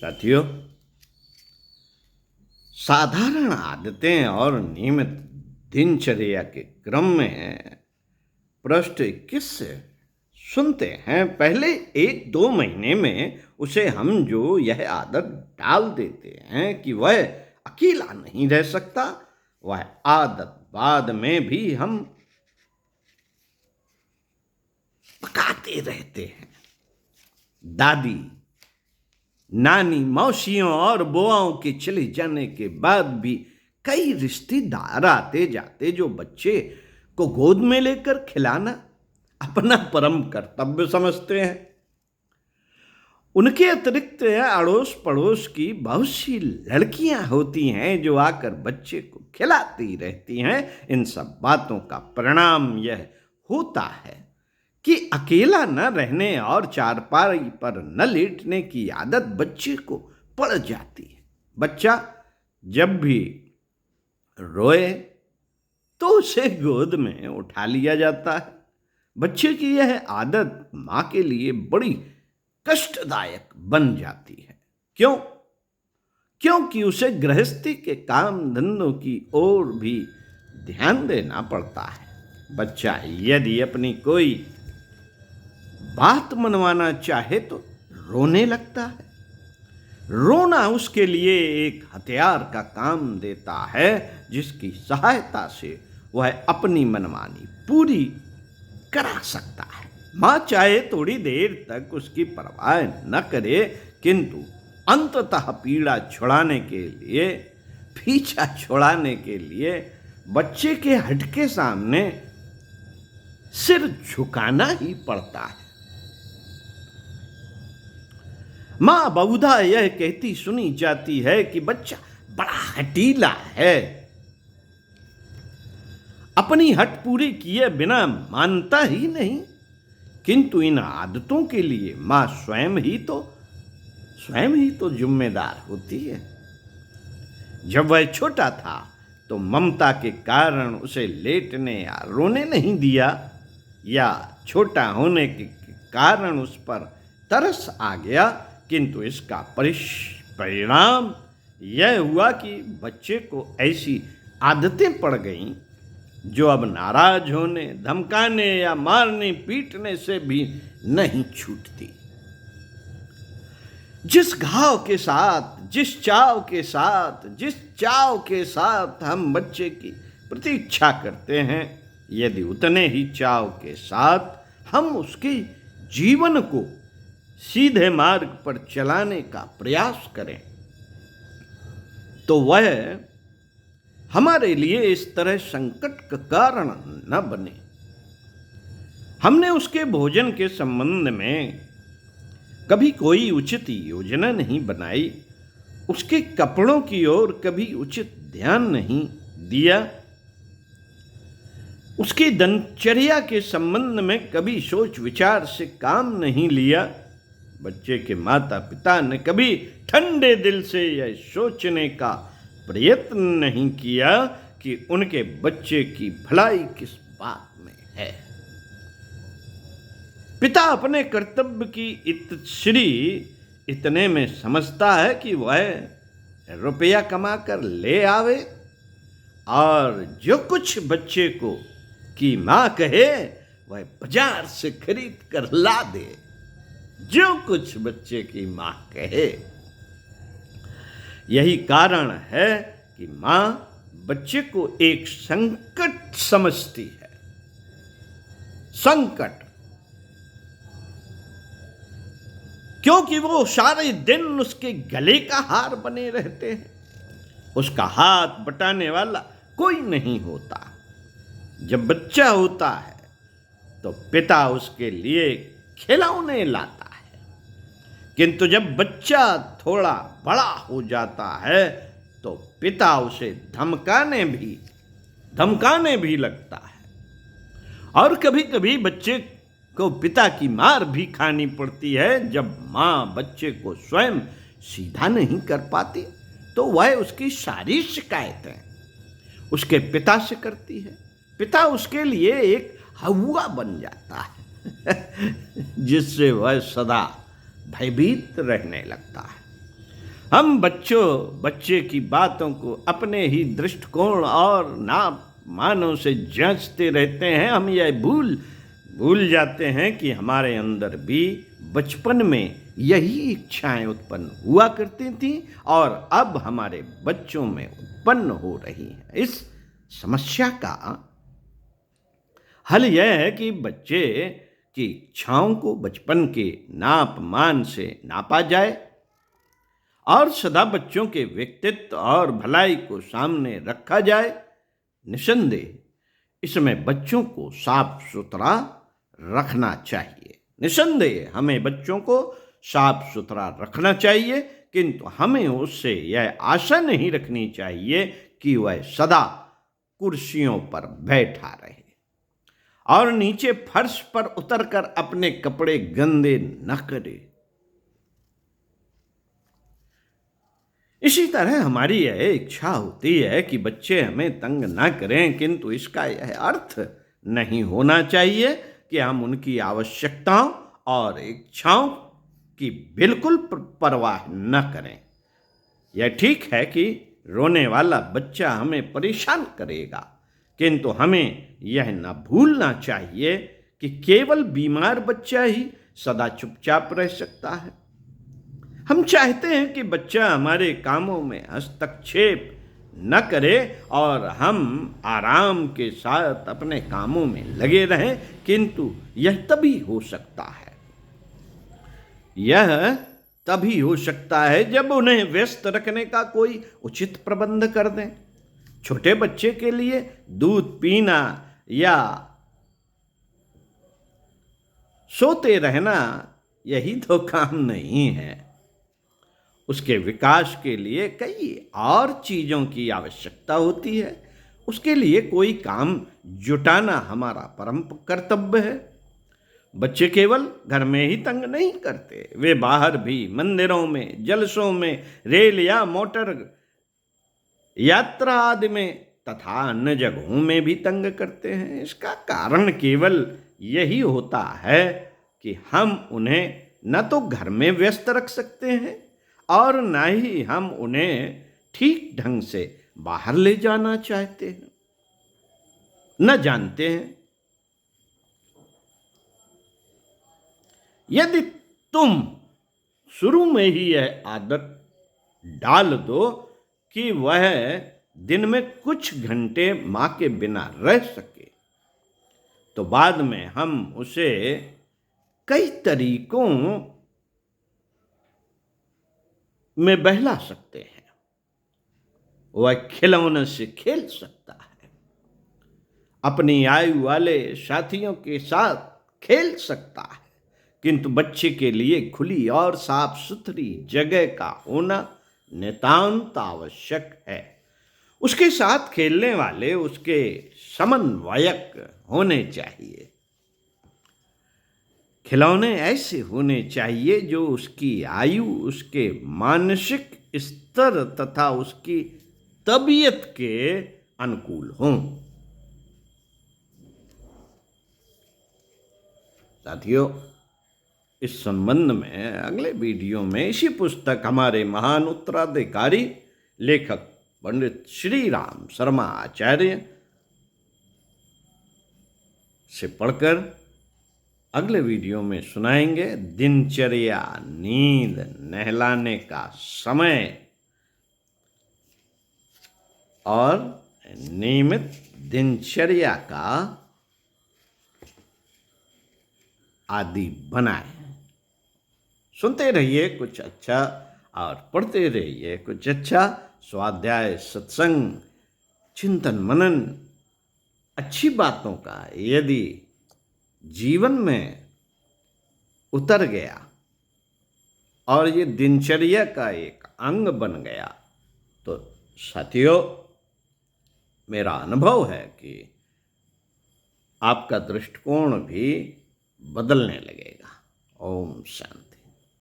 साथियों, साधारण आदतें और नियमित दिनचर्या के क्रम में पृष्ठ 21 से सुनते हैं। पहले 1-2 महीने में उसे हम जो यह आदत डाल देते हैं कि वह अकेला नहीं रह सकता, वह आदत बाद में भी हम पकाते रहते हैं। दादी, नानी, मौसियों और बुआओं के चले जाने के बाद भी कई रिश्तेदार आते जाते जो बच्चे को गोद में लेकर खिलाना अपना परम कर्तव्य समझते हैं। उनके अतिरिक्त अड़ोस पड़ोस की बहुत सी लड़कियां होती हैं जो आकर बच्चे को खिलाती रहती हैं। इन सब बातों का परिणाम यह होता है कि अकेला न रहने और चारपाई पर न लेटने की आदत बच्चे को पड़ जाती है। बच्चा जब भी रोए तो उसे गोद में उठा लिया जाता है। बच्चे की यह आदत माँ के लिए बड़ी कष्टदायक बन जाती है। क्यों? क्योंकि उसे गृहस्थी के काम धंधों की ओर भी ध्यान देना पड़ता है। बच्चा यदि अपनी कोई बात मनवाना चाहे तो रोने लगता है। रोना उसके लिए एक हथियार का काम देता है जिसकी सहायता से वह अपनी मनमानी पूरी करा सकता है। माँ चाहे थोड़ी देर तक उसकी परवाह न करे, किंतु अंततः पीड़ा छुड़ाने के लिए, पीछा छुड़ाने के लिए बच्चे के हट के सामने सिर झुकाना ही पड़ता है। माँ बहुधा यह कहती सुनी जाती है कि बच्चा बड़ा हठीला है, अपनी हट पूरी किए बिना मानता ही नहीं। किंतु इन आदतों के लिए माँ स्वयं ही तो जिम्मेदार होती है। जब वह छोटा था तो ममता के कारण उसे लेटने या रोने नहीं दिया, या छोटा होने के कारण उस पर तरस आ गया, किंतु इसका परिणाम यह हुआ कि बच्चे को ऐसी आदतें पड़ गईं जो अब नाराज होने, धमकाने या मारने पीटने से भी नहीं छूटती। जिस घाव के साथ, जिस चाव के साथ हम बच्चे की प्रतीक्षा करते हैं, यदि उतने ही चाव के साथ हम उसके जीवन को सीधे मार्ग पर चलाने का प्रयास करें तो वह हमारे लिए इस तरह संकट का कारण न बने। हमने उसके भोजन के संबंध में कभी कोई उचित योजना नहीं बनाई, उसके कपड़ों की ओर कभी उचित ध्यान नहीं दिया, उसकी दिनचर्या के संबंध में कभी सोच विचार से काम नहीं लिया। बच्चे के माता पिता ने कभी ठंडे दिल से यह सोचने का प्रयत्न नहीं किया कि उनके बच्चे की भलाई किस बात में है। पिता अपने कर्तव्य की इतश्री इतने में समझता है कि वह रुपया कमा कर ले आवे और जो कुछ बच्चे को की माँ कहे वह बाजार से खरीद कर ला दे। जो कुछ बच्चे की माँ कहे। यही कारण है कि माँ बच्चे को एक संकट समझती है। संकट, क्योंकि वो सारे दिन उसके गले का हार बने रहते हैं। उसका हाथ बटाने वाला कोई नहीं होता। जब बच्चा होता है तो पिता उसके लिए खिलौने लाता है, किंतु जब बच्चा थोड़ा बड़ा हो जाता है तो पिता उसे धमकाने भी लगता है। और कभी कभी बच्चे को पिता की मार भी खानी पड़ती है। जब माँ बच्चे को स्वयं सीधा नहीं कर पाती तो वह उसकी सारी शिकायतें उसके पिता से करती है। पिता उसके लिए एक हवा बन जाता है जिससे वह सदा भयभीत रहने लगता है। हम बच्चे की बातों को अपने ही दृष्टिकोण और नाप मानों से जांचते रहते हैं। हम यह भूल जाते हैं कि हमारे अंदर भी बचपन में यही इच्छाएं उत्पन्न हुआ करती थी और अब हमारे बच्चों में उत्पन्न हो रही हैं। इस समस्या का हल यह है कि बच्चे की इच्छाओं को बचपन के नाप मान से नापा जाए और सदा बच्चों के व्यक्तित्व और भलाई को सामने रखा जाए। निसंदेह इसमें बच्चों को साफ सुथरा रखना चाहिए। निसंदेह हमें बच्चों को साफ सुथरा रखना चाहिए, किंतु हमें उससे यह आशा नहीं रखनी चाहिए कि वह सदा कुर्सियों पर बैठा रहे और नीचे फर्श पर उतरकर अपने कपड़े गंदे न करे। इसी तरह हमारी यह इच्छा होती है कि बच्चे हमें तंग न करें, किंतु इसका यह अर्थ नहीं होना चाहिए कि हम उनकी आवश्यकताओं और इच्छाओं की बिल्कुल परवाह न करें। यह ठीक है कि रोने वाला बच्चा हमें परेशान करेगा, किंतु हमें यह न भूलना चाहिए कि केवल बीमार बच्चा ही सदा चुपचाप रह सकता है। हम चाहते हैं कि बच्चा हमारे कामों में हस्तक्षेप न करे और हम आराम के साथ अपने कामों में लगे रहें, किंतु यह तभी हो सकता है जब उन्हें व्यस्त रखने का कोई उचित प्रबंध कर दें। छोटे बच्चे के लिए दूध पीना या सोते रहना यही तो काम नहीं है। उसके विकास के लिए कई और चीजों की आवश्यकता होती है। उसके लिए कोई काम जुटाना हमारा परम कर्तव्य है। बच्चे केवल घर में ही तंग नहीं करते, वे बाहर भी मंदिरों में, जलसों में, रेल या मोटर यात्रा आदि में तथा अन्य जगहों में भी तंग करते हैं। इसका कारण केवल यही होता है कि हम उन्हें न तो घर में व्यस्त रख सकते हैं और न ही हम उन्हें ठीक ढंग से बाहर ले जाना चाहते हैं, न जानते हैं। यदि तुम शुरू में ही यह आदत डाल दो कि वह दिन में कुछ घंटे मां के बिना रह सके, तो बाद में हम उसे कई तरीकों में बहला सकते हैं। वह खिलौने से खेल सकता है, अपनी आयु वाले साथियों के साथ खेल सकता है, किंतु बच्चे के लिए खुली और साफ सुथरी जगह का होना नितांत आवश्यक है। उसके साथ खेलने वाले उसके समन्वयक होने चाहिए। खिलौने ऐसे होने चाहिए जो उसकी आयु, उसके मानसिक स्तर तथा उसकी तबीयत के अनुकूल हों। साथियों, इस संबंध में अगले वीडियो में इसी पुस्तक हमारे महान उत्तराधिकारी लेखक पंडित श्री राम शर्मा आचार्य से पढ़कर अगले वीडियो में सुनाएंगे दिनचर्या, नींद, नहलाने का समय और नियमित दिनचर्या का आदि बनाए। सुनते रहिए कुछ अच्छा और पढ़ते रहिए कुछ अच्छा। स्वाध्याय, सत्संग, चिंतन मनन, अच्छी बातों का यदि जीवन में उतर गया और ये दिनचर्या का एक अंग बन गया, तो साथियों, मेरा अनुभव है कि आपका दृष्टिकोण भी बदलने लगेगा। ओम शांति।